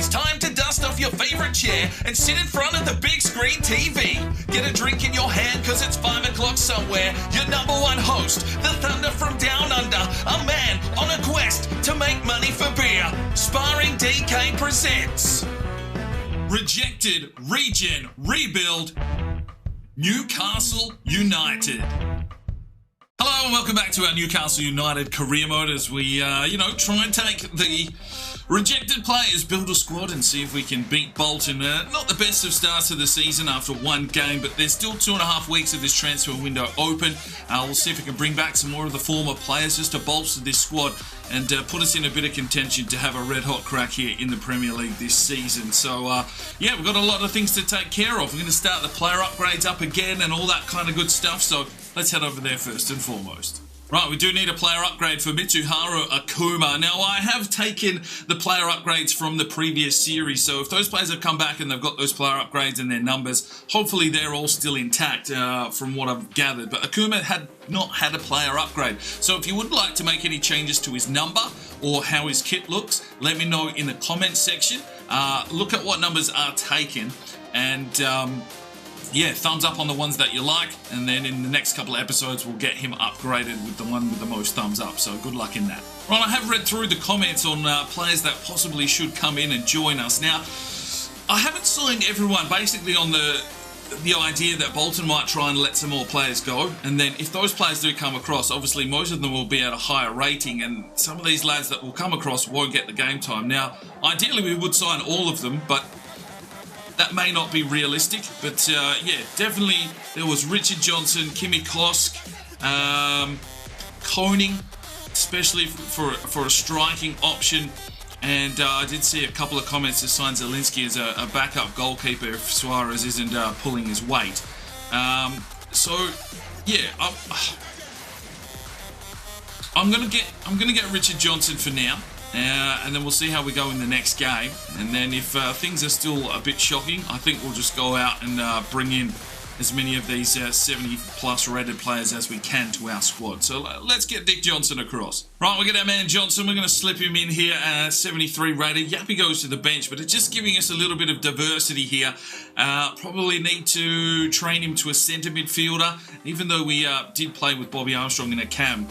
It's time to dust off your favourite chair and sit in front of the big screen TV. Get a drink in your hand because it's 5 o'clock somewhere. Your number one host, the Thunder from Down Under, a man on a quest to make money for beer. Sparring DK presents Rejected, Regen, Rebuild, Newcastle United. Hello and welcome back to our Newcastle United career mode as we, try and take the rejected players, build a squad and see if we can beat Bolton. Not the best of starts of the season after one game, but there's still 2.5 weeks of this transfer window open. We'll see if we can bring back some more of the former players just to bolster this squad and put us in a bit of contention to have a red-hot crack here in the Premier League this season. So, we've got a lot of things to take care of. We're going to start the player upgrades up again and all that kind of good stuff, so let's head over there first and foremost. Right, we do need a player upgrade for Mitsuharu Akuma. Now, I have taken the player upgrades from the previous series, so if those players have come back and they've got those player upgrades and their numbers, hopefully they're all still intact from what I've gathered. But Akuma had not had a player upgrade. So if you would like to make any changes to his number or how his kit looks, let me know in the comments section. Look at what numbers are taken and thumbs up on the ones that you like, and then in the next couple of episodes we'll get him upgraded with the one with the most thumbs up, so good luck in that. Right, I have read through the comments on players that possibly should come in and join us. Now, I haven't signed everyone basically on the idea that Bolton might try and let some more players go, and then if those players do come across, obviously most of them will be at a higher rating, and some of these lads that will come across won't get the game time. Now, ideally we would sign all of them, but that may not be realistic, but definitely there was Richard Johnson, Kimi Kosk, Koning, especially for a striking option, and I did see a couple of comments to sign Zielinski as a backup goalkeeper if Suarez isn't pulling his weight. I'm gonna get Richard Johnson for now. And then we'll see how we go in the next game. And then if things are still a bit shocking, I think we'll just go out and bring in as many of these 70-plus rated players as we can to our squad. So let's get Dick Johnson across. Right, we'll get our man Johnson. We're going to slip him in here, 73 rated. Yappy goes to the bench, but it's just giving us a little bit of diversity here. Probably need to train him to a centre midfielder. Even though we did play with Bobby Armstrong in a cam,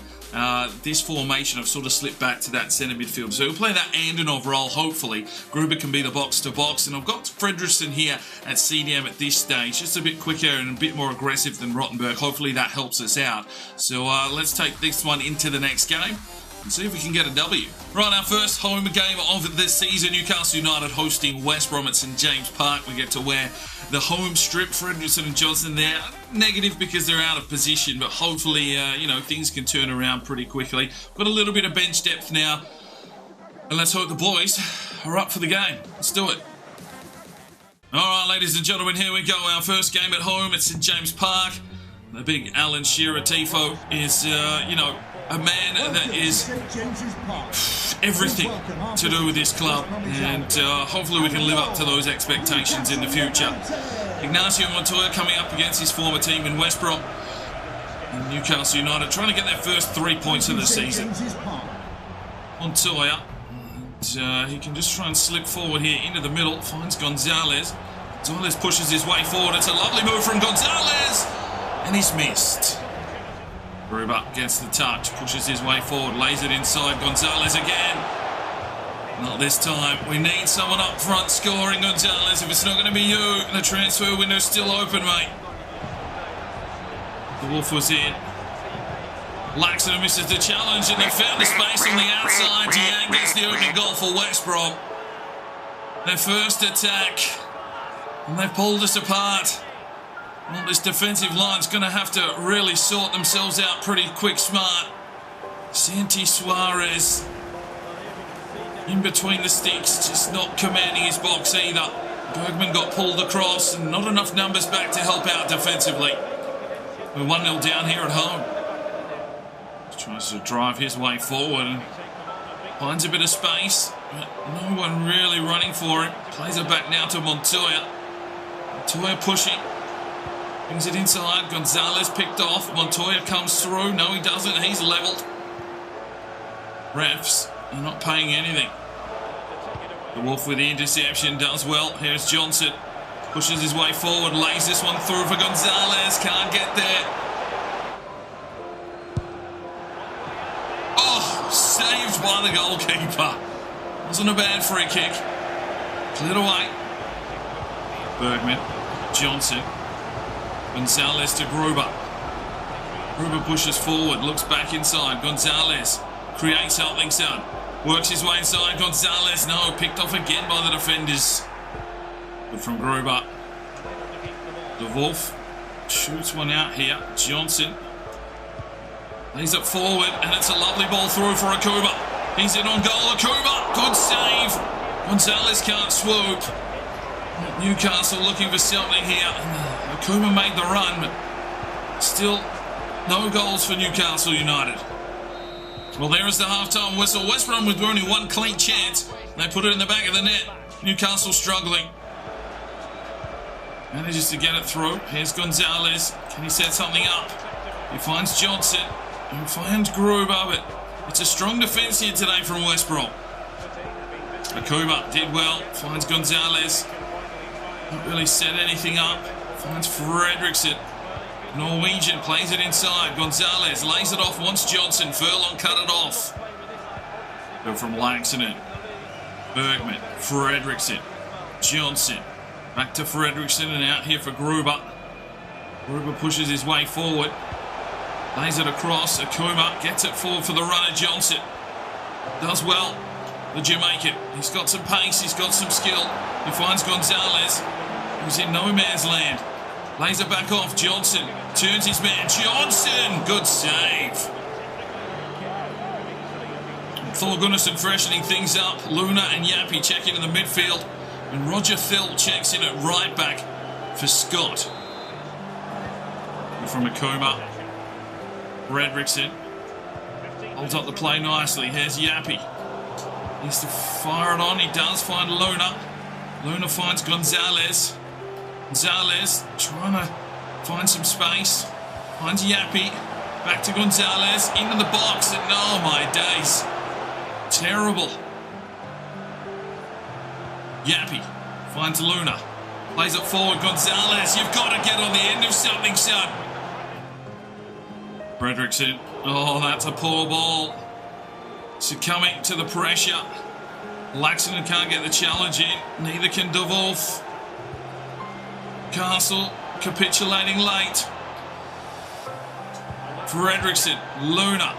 this formation I've sort of slipped back to that centre midfield. So we'll play that Andenov role, hopefully. Gruber can be the box-to-box. And I've got Fredrickson here at CDM at this stage. Just a bit quicker and a bit more aggressive than Rottenberg. Hopefully that helps us out. So let's take this one into the next game and see if we can get a W. Right, our first home game of the season, Newcastle United hosting West Brom at St James Park. We get to wear the home strip. Fredrickson and Johnson there. Negative because they're out of position, but hopefully, things can turn around pretty quickly. Got a little bit of bench depth now, and let's hope the boys are up for the game. Let's do it. All right, ladies and gentlemen, here we go. Our first game at home at St James Park. The big Alan Shearer tifo is, a man that is everything to do with this club, and hopefully we can live up to those expectations in the future. Ignacio Montoya coming up against his former team in West Brom, and Newcastle United trying to get their first 3 points of the season. Montoya, and he can just try and slip forward here into the middle, finds Gonzalez. Gonzalez pushes his way forward. It's a lovely move from Gonzalez, and he's missed. Gruber gets the touch, pushes his way forward, lays it inside. Gonzalez again. Not this time. We need someone up front scoring, Gonzalez. If it's not going to be you, the transfer window's still open, mate. The Wolf was in. Laxton misses the challenge, and they found the space on the outside. Diang gets the opening goal for West Brom. Their first attack, and they've pulled us apart. Well, this defensive line's going to have to really sort themselves out pretty quick smart. Santi Suarez in between the sticks, just not commanding his box either. Bergman got pulled across and not enough numbers back to help out defensively. We're 1-0 down here at home. Tries to drive his way forward and finds a bit of space, but no one really running for him. Plays it back now to Montoya. Montoya pushing. Brings it inside. Gonzalez picked off. Montoya comes through. No, he doesn't. He's levelled. Refs are not paying anything. The Wolf with the interception does well. Here's Johnson. Pushes his way forward, lays this one through for Gonzalez. Can't get there. Oh, saved by the goalkeeper. Wasn't a bad free kick. Cleared away. Bergman. Johnson. Gonzalez to Gruber. Gruber pushes forward, looks back inside. Gonzalez creates something, son. Works his way inside. Gonzalez, no, picked off again by the defenders. Good from Gruber. The Wolf shoots one out here. Johnson lays it forward, and it's a lovely ball through for Akuba. He's in on goal. Akuba, good save. Gonzalez can't swoop. Newcastle looking for something here. Akuba made the run, but still no goals for Newcastle United. Well, there is the half-time whistle. West Brom with only one clean chance. They put it in the back of the net. Newcastle struggling. Manages to get it through. Here's Gonzalez. Can he set something up? He finds Johnson. He finds Gruber, but it's a strong defence here today from West Brom. Akuba did well. Finds Gonzalez. Not really set anything up. Finds Fredrickson. Norwegian plays it inside. Gonzalez lays it off. Wants Johnson. Furlong cut it off. Go from Laxinen. Bergman. Fredrickson. Johnson. Back to Fredrickson and out here for Gruber. Gruber pushes his way forward. Lays it across. Akuma gets it forward for the runner Johnson. Does well. The Jamaican. He's got some pace. He's got some skill. He finds Gonzalez. He's in no man's land. Lays it back off. Johnson turns his man. Johnson! Good save. Thor Gunnarsson freshening things up. Luna and Yappy check in the midfield. And Roger Thill checks in at right back for Scott. From Akuma. Fredrickson holds up the play nicely. Here's Yappy. Needs to fire it on. He does find Luna. Luna finds Gonzalez. Gonzalez trying to find some space. Finds Yappy. Back to Gonzalez. Into the box. And oh my days. Terrible. Yappy finds Luna. Plays it forward. Gonzalez, you've got to get on the end of something, son. Fredrickson. Oh, that's a poor ball. Succumbing to the pressure. Laxinen can't get the challenge in. Neither can De Wolf. Castle capitulating late. Fredrickson. Luna.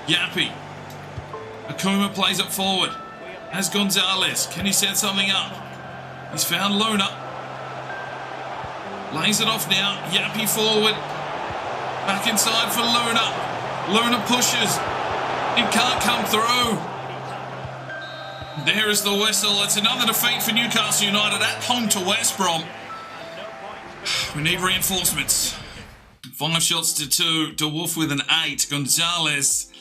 Yappy. Akuma plays it forward. Has Gonzalez. Can he set something up? He's found Luna. Lays it off now. Yappy forward. Back inside for Luna. Luna pushes. It can't come through. There is the whistle. It's another defeat for Newcastle United at home to West Brom. We need reinforcements. 5 shots to 2. De Wolf with an 8. Gonzalez.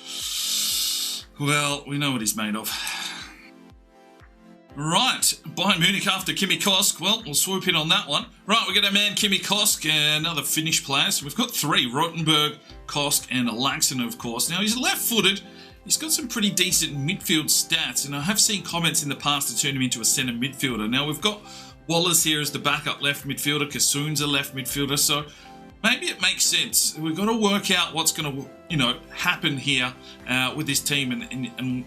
Well, we know what he's made of. Right, Bayern Munich after Kimi Kosk. Well, we'll swoop in on that one. Right, we got our man Kimi Kosk, another Finnish player. So we've got 3, Rotenberg, Kosk and Laxinen, of course. Now, he's left-footed. He's got some pretty decent midfield stats, and I have seen comments in the past to turn him into a centre midfielder. Now, we've got Wallace here as the backup left midfielder. Kassoon's a left midfielder, so maybe it makes sense. We've got to work out what's going to, happen here with this team and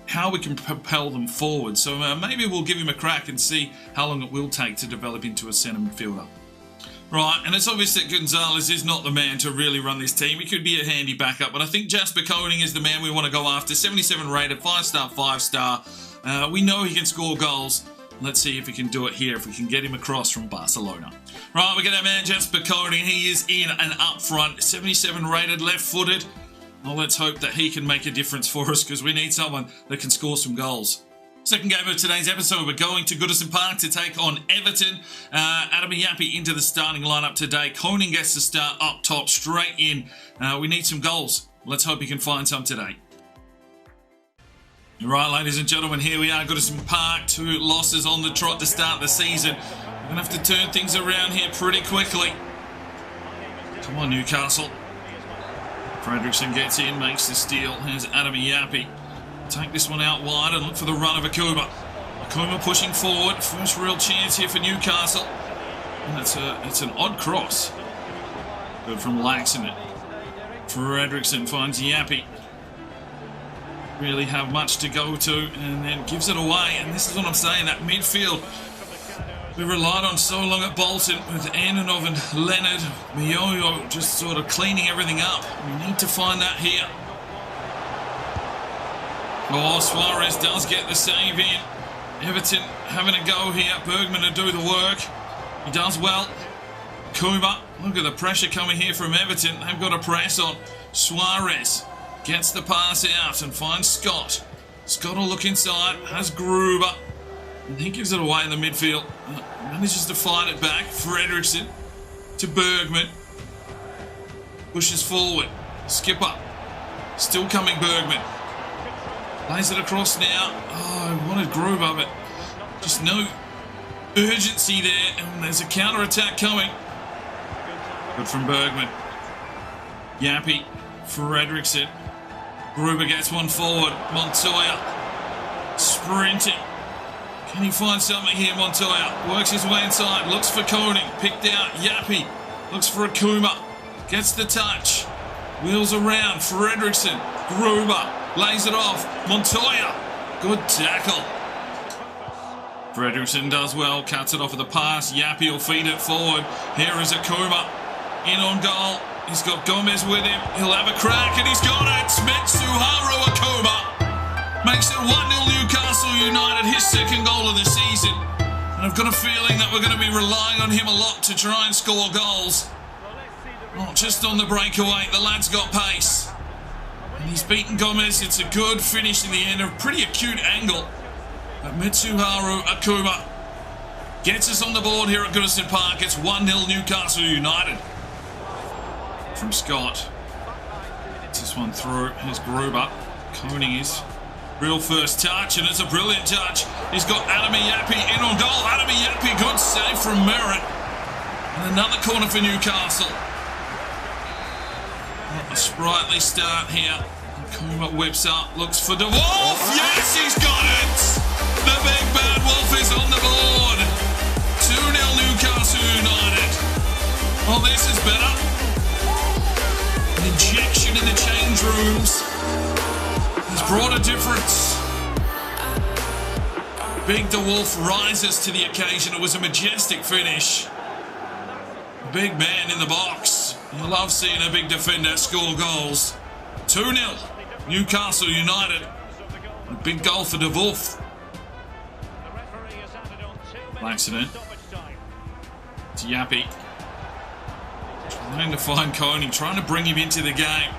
how we can propel them forward. So maybe we'll give him a crack and see how long it will take to develop into a centre midfielder. Right, and it's obvious that Gonzalez is not the man to really run this team. He could be a handy backup, but I think Jasper Koning is the man we want to go after. 77 rated, 5-star, 5-star. We know he can score goals. Let's see if we can do it here, if we can get him across from Barcelona. Right, we got our man Jasper Koning. He is in and up front. 77 rated, left-footed. Well, let's hope that he can make a difference for us, because we need someone that can score some goals. Second game of today's episode, we're going to Goodison Park to take on Everton. Adam Yappy into the starting lineup today. Koning gets to start up top, straight in. We need some goals. Let's hope he can find some today. Right, ladies and gentlemen, here we are, Goodison Park. 2 losses on the trot to start the season. We're going to have to turn things around here pretty quickly. Come on, Newcastle. Fredrickson gets in, makes the steal. Here's Adam Yappy. Take this one out wide and look for the run of Akuba. Akuma pushing forward. First real chance here for Newcastle. And it's an odd cross. Good from Laxman. Fredrickson finds Yappy. Really have much to go to, and then gives it away. And this is what I'm saying, that midfield we relied on so long at Bolton with Antonov and Leonard, Mioyo just sort of cleaning everything up. We need to find that here. Oh, Suarez does get the save in. Everton having a go here. Bergman to do the work. He does well. Kuma, look at the pressure coming here from Everton. They've got a press on. Suarez gets the pass out and finds Scott. Scott will look inside, has Gruber, and he gives it away in the midfield. Manages to fight it back. Fredrickson to Bergman. Pushes forward. Skipper. Still coming Bergman. Lays it across now. Oh, I wanted Gruber, but just no urgency there, and there's a counter-attack coming. Good from Bergman. Yappy. Fredrickson. Gruber gets one forward. Montoya sprinting. Can he find something here? Montoya works his way inside. Looks for Koning. Picked out. Yappy looks for Akuma. Gets the touch. Wheels around. Fredrickson. Gruber lays it off. Montoya. Good tackle. Fredrickson does well. Cuts it off with the pass. Yappy will feed it forward. Here is Akuma. In on goal. He's got Gomez with him. He'll have a crack, and he's got it. Mitsuharu Akuma makes it 1-0 Newcastle United, his second goal of the season. And I've got a feeling that we're going to be relying on him a lot to try and score goals. Not just on the breakaway, the lad's got pace. And he's beaten Gomez. It's a good finish in the end, a pretty acute angle. But Mitsuharu Akuma gets us on the board here at Goodison Park. It's 1-0 Newcastle United. From Scott. Gets this one through. Here's Gruber. Koning is real first touch, and it's a brilliant touch. He's got Adami Yappy in on goal. Adami Yappy, good save from Merritt. And another corner for Newcastle. A sprightly start here. Kuma whips up, looks for De Wolf. Yes, he's got it! The big bad Wolf is on the board. 2-0 Newcastle United. Oh, this is better. Injection in the change rooms has brought a difference. Big De Wolf rises to the occasion. It was a majestic finish. Big man in the box. You love seeing a big defender score goals. 2-0 Newcastle United. A big goal for De Wolf. Accident. It's Yappy. Trying to find Koning, trying to bring him into the game.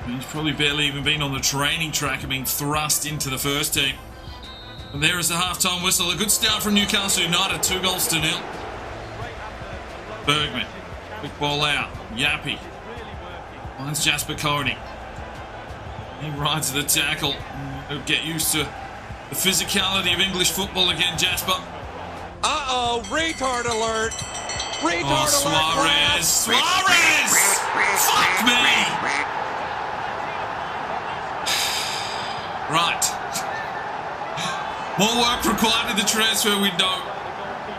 He's probably barely even been on the training track and being thrust into the first team. And there is the half-time whistle. A good start from Newcastle United, 2-0. Bergman, quick ball out. Yappy finds Jasper Koning. He rides the tackle. He'll get used to the physicality of English football again, Jasper. Uh-oh, retard alert. Retard Suarez! Suarez! Fuck me! Right. More work required in the transfer window.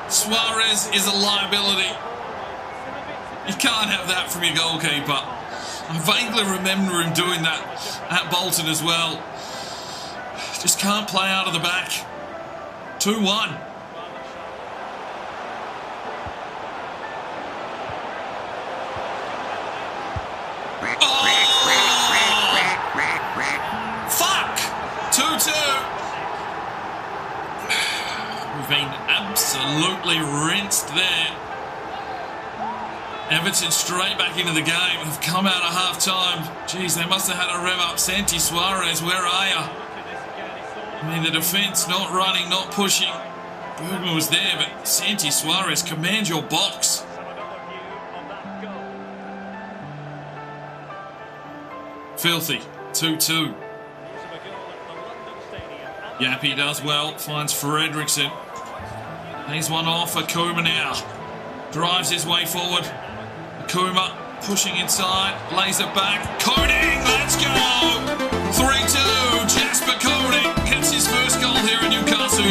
Suarez is a liability. You can't have that from your goalkeeper. I vaguely remember him doing that at Bolton as well. Just can't play out of the back. 2-1. Fuck! 2-2. We've been absolutely rinsed there. Everton straight back into the game. Have come out of half-time. Jeez, they must have had a rev up. Santi Suarez, where are you? I mean, the defence not running, not pushing. Bergman was there, but Santi Suarez, command your box. Filthy. 2-2. Yappy does well. Finds Fredrickson. He's one off. Akuma now. Drives his way forward. Akuma pushing inside. Lays it back. Koning! Let's go! 3-2. Jasper Koning gets his first goal here at Newcastle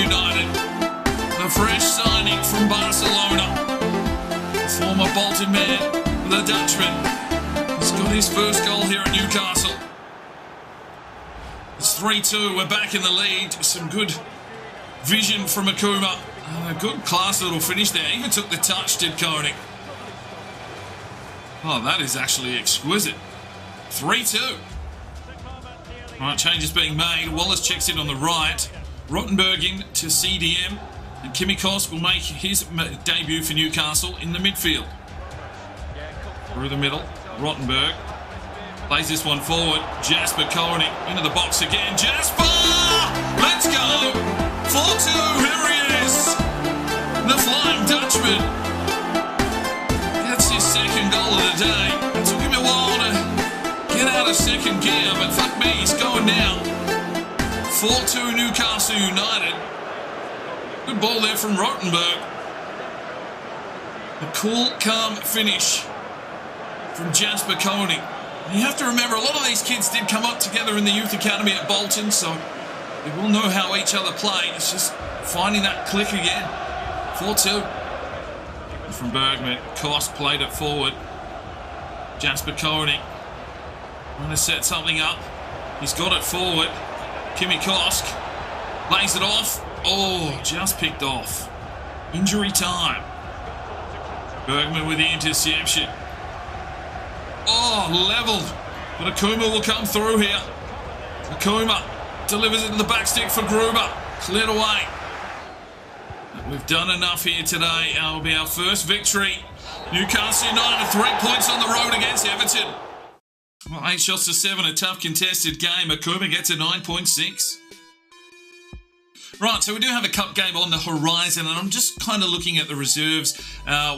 the Dutchman. He's got his first goal here at Newcastle. It's 3-2. We're back in the lead. Some good vision from Akuma. A good class little finish there. Even took the touch, did Koenig. Oh, that is actually exquisite. 3-2. Right, changes being made. Wallace checks in on the right. Rottenberg in to CDM. And Kimi Kosk will make his debut for Newcastle in the midfield. Through the middle. Rottenberg plays this one forward. Jasper Koenig into the box again. Jasper! Let's go! 4-2. Here he is. The Flying Dutchman. That's his second goal of the day. It took him a while to get out of second gear, but fuck me, he's going now. 4-2 Newcastle United. Good ball there from Rottenberg. A cool, calm finish from Jasper Koenig. You have to remember, a lot of these kids did come up together in the youth academy at Bolton, so they will know how each other play. It's just finding that click again. 4-2. From Bergman. Kosk played it forward. Jasper Koenig trying to set something up. He's got it forward. Kimi Kosk lays it off. Oh, just picked off. Injury time. Bergman with the interception. Oh, levelled. But Akuma will come through here. Akuma delivers it to the back stick for Gruber. Cleared away. We've done enough here today. It will be our first victory. Newcastle United 3 points on the road against Everton. Well, 8 shots to 7, a tough contested game. Akuma gets a 9.6. Right, so we do have a cup game on the horizon, and I'm just kind of looking at the reserves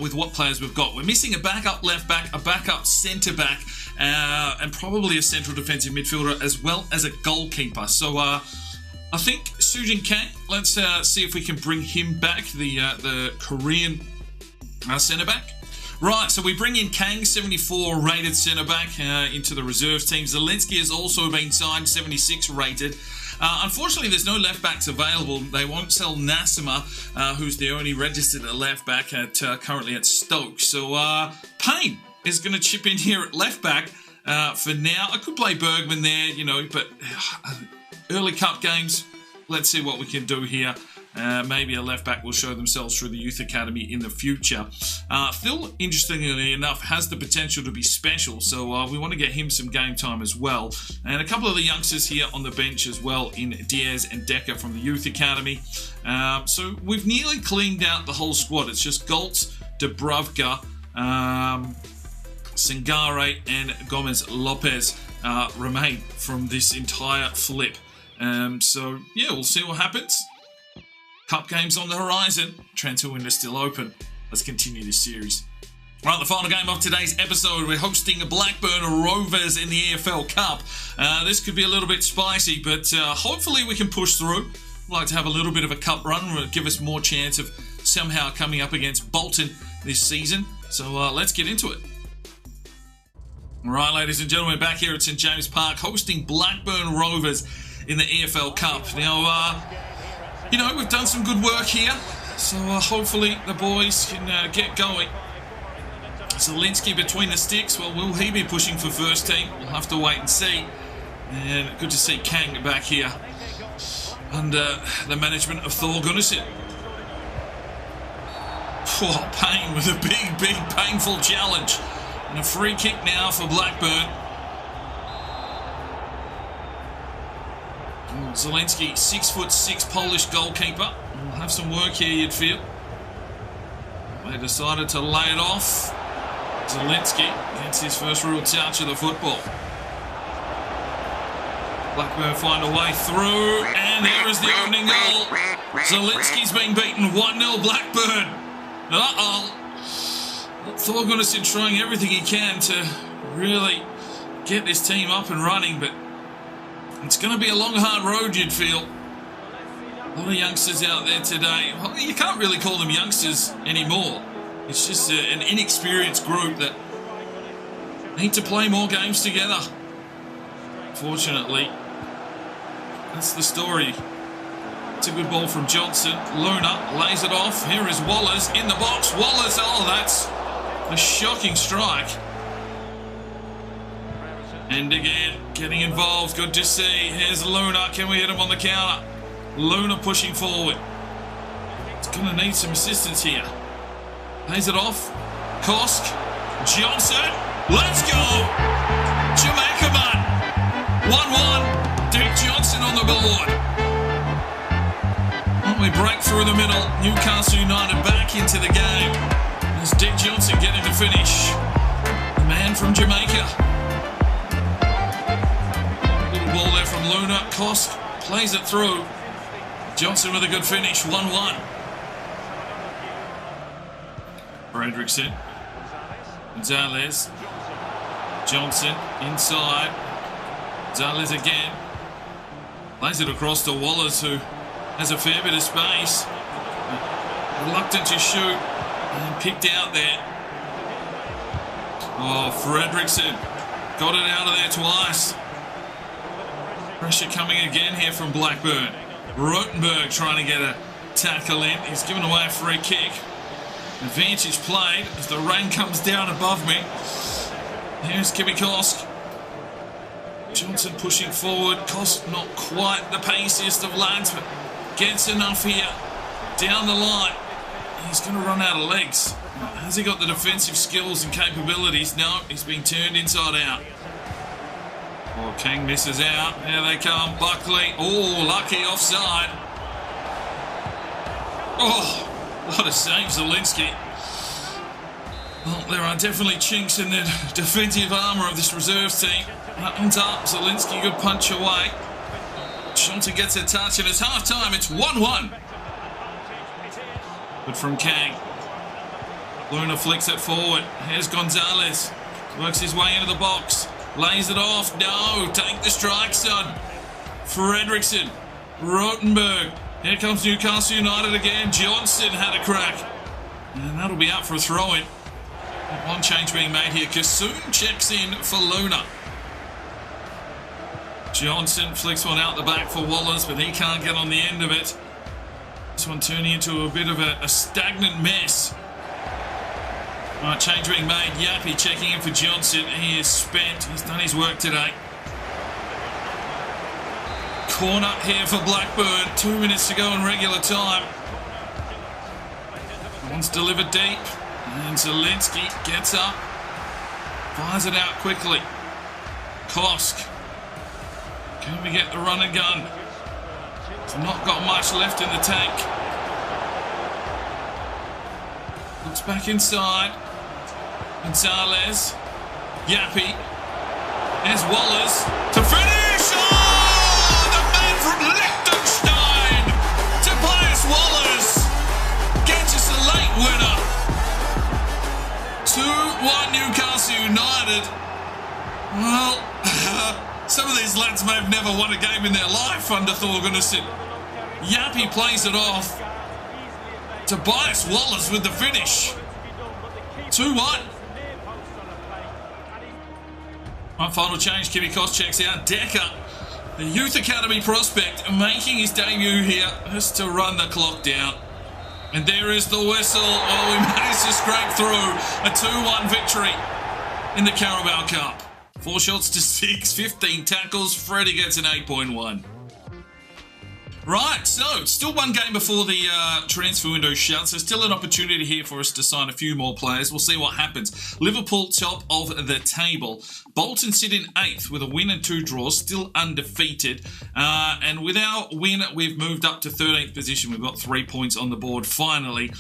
with what players we've got. We're missing a backup left back, a backup centre back, and probably a central defensive midfielder as well as a goalkeeper. So I think Sujin Kang, let's see if we can bring him back, the Korean centre back. Right, so we bring in Kang, 74 rated centre back, into the reserves team. Zelensky has also been signed, 76 rated. Unfortunately, there's no left backs available. They won't sell Nassima, who's the only registered left back currently at Stoke. So Payne is going to chip in here at left back for now. I could play Bergman there, you know, but early cup games, let's see what we can do here. Maybe a left back will show themselves through the youth academy in the future. Phil, interestingly enough, has the potential to be special, so we want to get him some game time as well. And a couple of the youngsters here on the bench as well in Diaz and Decker from the youth academy. So we've nearly cleaned out the whole squad. It's just Goltz, Dubravka, Sangare and Gomez Lopez remain from this entire flip. So yeah, we'll see what happens. Cup games on the horizon. Transfer window still open. Let's continue this series. Right, the final game of today's episode. We're hosting Blackburn Rovers in the EFL Cup. This could be a little bit spicy, but hopefully we can push through. We'd like to have a little bit of a cup run. Will give us more chance of somehow coming up against Bolton this season. So let's get into it. Right, ladies and gentlemen, back here at St James Park, hosting Blackburn Rovers in the EFL Cup. Now, you know, we've done some good work here, so hopefully the boys can get going. Zelensky between the sticks. Well, will he be pushing for first team? We'll have to wait and see. And good to see Kang back here under the management of Thor Gunnarsson. Oh, Payne with a big, painful challenge. And a free kick now for Blackburn. Zelensky, 6'6" Polish goalkeeper. We'll have some work here, you'd feel. They decided to lay it off. Zelensky gets his first real touch of the football. Blackburn find a way through, and there is the opening goal. Zelensky's been beaten 1-0 Blackburn. Thor Gunnarsson trying everything he can to really get this team up and running, but it's going to be a long, hard road, you'd feel. A lot of youngsters out there today. Well, you can't really call them youngsters anymore. It's just an inexperienced group that need to play more games together. Fortunately, that's the story. It's a good ball from Johnson. Luna lays it off. Here is Wallace in the box. Wallace, oh, that's a shocking strike. And again, getting involved. Good to see. Here's Luna. Can we hit him on the counter? Luna pushing forward. It's going to need some assistance here. Plays it off. Kosk. Johnson. Let's go. Jamaica man. 1-1. Dick Johnson on the board. Well, we break through the middle. Newcastle United back into the game. As Dick Johnson getting to finish. The man from Jamaica. Little ball there from Luna. Kosk plays it through. Johnson with a good finish. 1-1. Fredrickson. Gonzalez. Johnson inside. Gonzalez again. Plays it across to Wallace, who has a fair bit of space. Reluctant to shoot. And picked out there. Oh, Fredrickson. Got it out of there twice. Pressure coming again here from Blackburn. Rotenberg trying to get a tackle in. He's given away a free kick. Advantage played as the rain comes down above me. Here's Kimmy Kosk. Johnson pushing forward. Kosk not quite the paciest of lads, but gets enough here. Down the line. He's going to run out of legs. Has he got the defensive skills and capabilities? No, he's being turned inside out. Oh, King misses out. Here they come. Buckley. Oh, lucky offside. Oh, what a save, Zielinski. Well, there are definitely chinks in the defensive armour of this reserves team. On top, Zielinski, good punch away. Johnson gets a touch, and it's half-time. It's 1-1. But from Kang. Luna flicks it forward. Here's Gonzalez. Works his way into the box. Lays it off. No, take the strike, son. Fredrickson. Rotenberg. Here comes Newcastle United again. Johnson had a crack. And that'll be out for a throw-in. One change being made here. Kassoon checks in for Luna. Johnson flicks one out the back for Wallace, but he can't get on the end of it. This one turning into a bit of a stagnant mess. Right, change being made. Yappy checking in for Johnson. He is spent. He's done his work today. Corner here for Blackburn. 2 minutes to go in regular time. One's delivered deep. And Zielinski gets up. Fires it out quickly. Kosk. Can we get the run and gun? It's not got much left in the tank. Looks back inside. Gonzalez. Yappy. There's Wallace to finish. Oh! The man from Liechtenstein! Tobias Wallace gets us a late winner. 2-1 Newcastle United. Well, some of these lads may have never won a game in their life under Thor Gunnarsson. Yappy plays it off. Tobias Wallace with the finish. 2-1. One final change. Kimmy Kosk checks out. Decker, the Youth Academy prospect, making his debut here, has to run the clock down. And there is the whistle. Oh, we managed to scrape through a 2-1 victory in the Carabao Cup. 4 shots to 6, 15 tackles. Freddie gets an 8.1. Right, so it's still one game before the transfer window shuts. So still an opportunity here for us to sign a few more players. We'll see what happens. Liverpool top of the table. Bolton sit in 8th with a win and 2 draws, still undefeated. And with our win, we've moved up to 13th position. We've got 3 points on the board finally.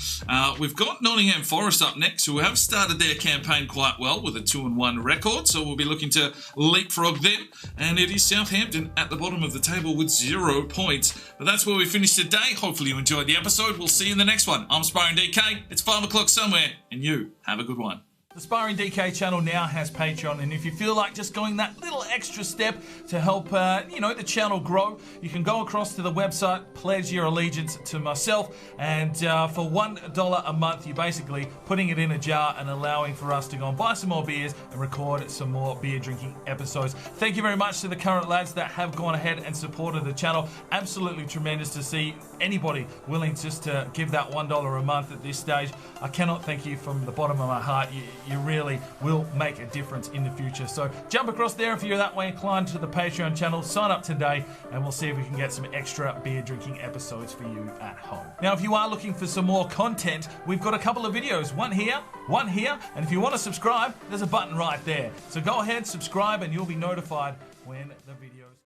We've got Nottingham Forest up next, who have started their campaign quite well with a 2-1 record. So we'll be looking to leapfrog them. And it is Southampton at the bottom of the table with 0 points. But that's where we finish today. Hopefully you enjoyed the episode. We'll see you in the next one. I'm Sparring DK. It's 5 o'clock somewhere, and you have a good one. The Sparring DK channel now has Patreon, and if you feel like just going that little extra step to help, the channel grow, you can go across to the website, pledge your allegiance to myself, and for $1 a month, you're basically putting it in a jar and allowing for us to go and buy some more beers and record some more beer drinking episodes. Thank you very much to the current lads that have gone ahead and supported the channel. Absolutely tremendous to see anybody willing just to give that $1 a month at this stage. I cannot thank you from the bottom of my heart. you really will make a difference in the future. So jump across there if you're that way inclined to the Patreon channel, sign up today, and we'll see if we can get some extra beer drinking episodes for you at home. Now, if you are looking for some more content, we've got a couple of videos, one here, and if you want to subscribe, there's a button right there. So go ahead, subscribe, and you'll be notified when